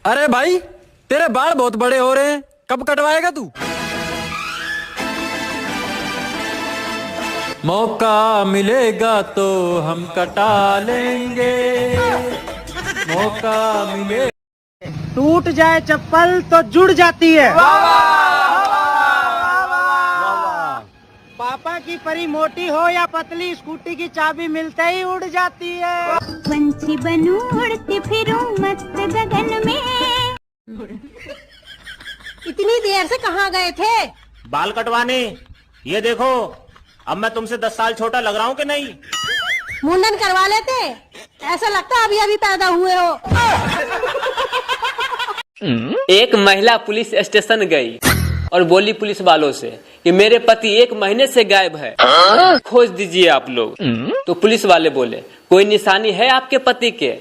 अरे भाई, तेरे बाल बहुत बड़े हो रहे हैं, कब कटवाएगा तू? मौका मिलेगा तो हम कटा लेंगे, मौका मिले। टूट जाए चप्पल तो जुड़ जाती है। पापा की परी मोटी हो या पतली, स्कूटी की चाबी मिलते ही उड़ जाती है। पंछी बनूं उड़ती फिरूं मस्त गगन में। इतनी देर से कहाँ गए थे? बाल कटवाने। ये देखो, अब मैं तुमसे 10 साल छोटा लग रहा हूँ कि नहीं? मुंडन करवा लेते, ऐसा लगता अभी अभी पैदा हुए हो। एक महिला पुलिस स्टेशन गई और बोली पुलिस वालों से कि मेरे पति 1 महीने से गायब है, खोज दीजिए आप लोग। तो पुलिस वाले बोले कोई निशानी है आपके पति के?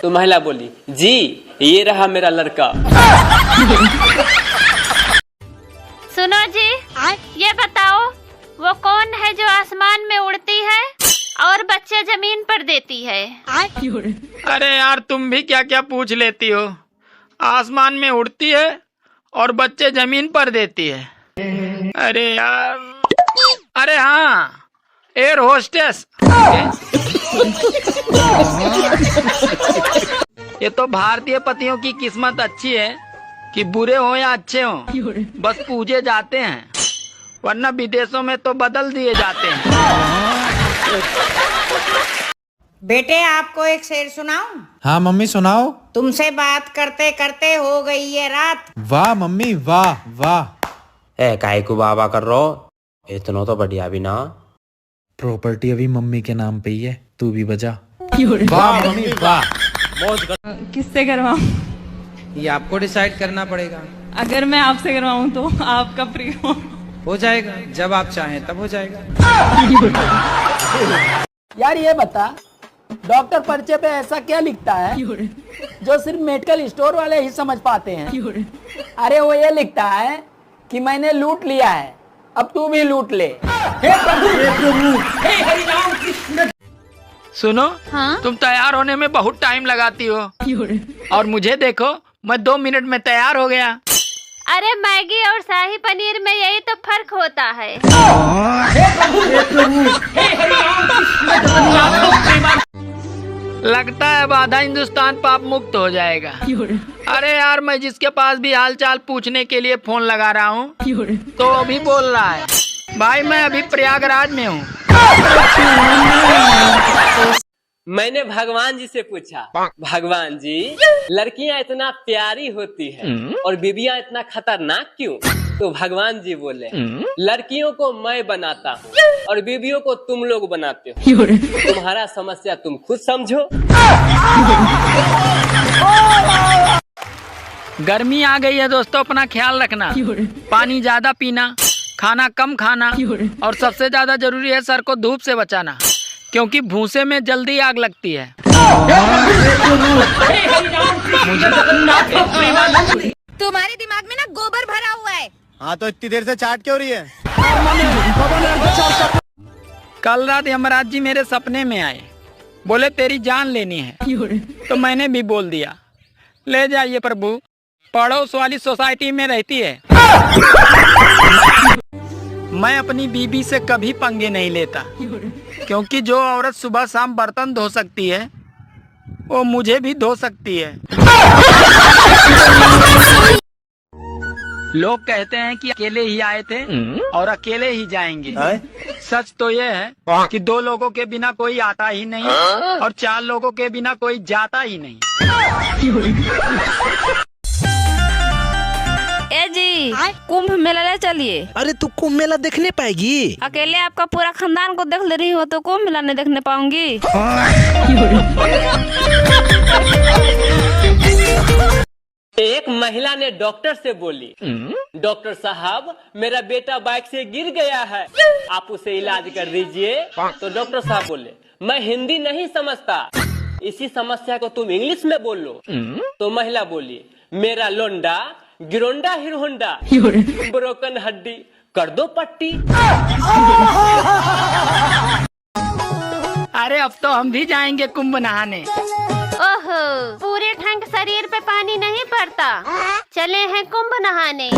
तो महिला बोली जी ये रहा मेरा लड़का। सुनो जी, ये बताओ वो कौन है जो आसमान में उड़ती है और बच्चे जमीन पर देती है? अरे यार, तुम भी क्या क्या पूछ लेती हो। आसमान में उड़ती है और बच्चे जमीन पर देती है। अरे यार, अरे हाँ, एयर होस्टेस। ये तो भारतीय पतियों की किस्मत अच्छी है कि बुरे हो या अच्छे हो, बस पूजे जाते हैं, वरना विदेशों में तो बदल दिए जाते हैं। बेटे, आपको एक शेर सुनाऊं? हाँ मम्मी सुनाओ। तुमसे बात करते करते हो गई ये रात। वाह मम्मी वाह वाह। ए काहे को बाबा कर रहो, इतना तो बढ़िया भी ना। प्रॉपर्टी अभी मम्मी के नाम पे ही है, तू भी बजा। वाह मम्मी वाह। किससे करवाऊं? ये आपको डिसाइड करना पड़ेगा। अगर मैं आपसे करवाऊं तो आप कब फ्री हो जाएगा, जब आप चाहें तब हो जाएगा। यार ये बता, डॉक्टर पर्चे पे ऐसा क्या लिखता है जो सिर्फ मेडिकल स्टोर वाले ही समझ पाते हैं? अरे वो ये लिखता है कि मैंने लूट लिया है, अब तू भी लूट ले। हे प्रभु, हे प्रभु, हे हरि राम कृष्ण। सुनो, हाँ? तुम तैयार होने में बहुत टाइम लगाती हो और मुझे देखो, मैं 2 मिनट में तैयार हो गया। अरे मैगी और शाही पनीर में यही तो फर्क होता है। हे प्रभु, हे प्रभु, हे हरि राम कृष्ण। लगता है अब आधा हिंदुस्तान पाप मुक्त हो जाएगा। अरे यार, मैं जिसके पास भी हालचाल पूछने के लिए फोन लगा रहा हूँ तो अभी बोल रहा है भाई मैं अभी प्रयागराज में हूँ। मैंने भगवान जी से पूछा, भगवान जी लड़कियां इतना प्यारी होती है और बीबियां इतना खतरनाक क्यों? तो भगवान जी बोले लड़कियों को मैं बनाता हूँ और बीबियों को तुम लोग बनाते हो, तुम्हारा समस्या तुम खुद समझो। गर्मी आ गई है दोस्तों, अपना ख्याल रखना, पानी ज्यादा पीना, खाना कम खाना और सबसे ज्यादा जरूरी है सर को धूप से बचाना, क्योंकि भूसे में जल्दी आग लगती है। तुम्हारे दिमाग में ना गोबर भरा हुआ है। हाँ तो इतनी देर से चाट क्यों रही है? कल रात यमराज जी मेरे सपने में आए, बोले तेरी जान लेनी है, तो मैंने भी बोल दिया ले जाइए प्रभु, पड़ोस वाली सोसाइटी में रहती है। मैं अपनी बीबी से कभी पंगे नहीं लेता, क्योंकि जो औरत सुबह शाम बर्तन धो सकती है वो मुझे भी धो सकती है। लोग कहते हैं कि अकेले ही आए थे और अकेले ही जाएंगे। सच तो ये है कि 2 लोगों के बिना कोई आता ही नहीं और 4 लोगों के बिना कोई जाता ही नहीं। ए जी, कुंभ मेला ले चलिए। अरे तू कुंभ मेला देखने पाएगी? अकेले आपका पूरा खानदान को देख ले रही हो तो कुंभ मेला नहीं देखने पाऊंगी। एक महिला ने डॉक्टर से बोली डॉक्टर साहब मेरा बेटा बाइक से गिर गया है, आप उसे इलाज कर दीजिए। तो डॉक्टर साहब बोले मैं हिंदी नहीं समझता, इसी समस्या को तुम इंग्लिश में बोल लो। तो महिला बोली मेरा लोंडा गिरोंडा हीरो होंडा, ब्रोकन हड्डी कर दो पट्टी। अरे अब तो हम भी जाएंगे कुंभ नहाने। ओहो, पूरे ठंड शरीर पे पानी नहीं पड़ता। चले हैं कुंभ नहाने।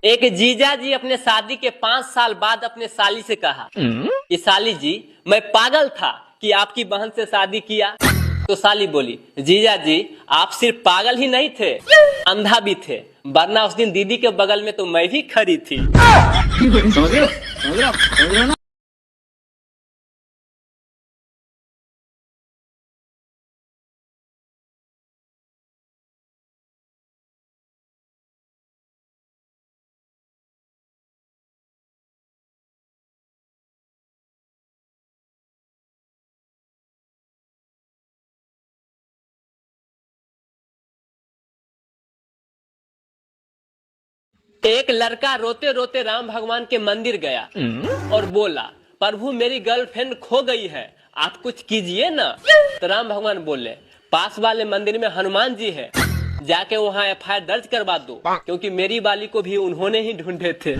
एक जीजा जी अपने शादी के 5 साल बाद अपने साली से कहा कि साली जी, मैं पागल था कि आपकी बहन से शादी किया। तो साली बोली, जीजा जी आप सिर्फ पागल ही नहीं थे, अंधा भी थे, वरना उस दिन दीदी के बगल में तो मैं भी खड़ी थी। समझ रहे हो? एक लड़का रोते रोते राम भगवान के मंदिर गया और बोला, प्रभु मेरी गर्लफ्रेंड खो गई है, आप कुछ कीजिए ना। तो राम भगवान बोले, पास वाले मंदिर में हनुमान जी है, जाके वहाँ FIR दर्ज करवा दो, क्योंकि मेरी वाली को भी उन्होंने ही ढूंढे थे।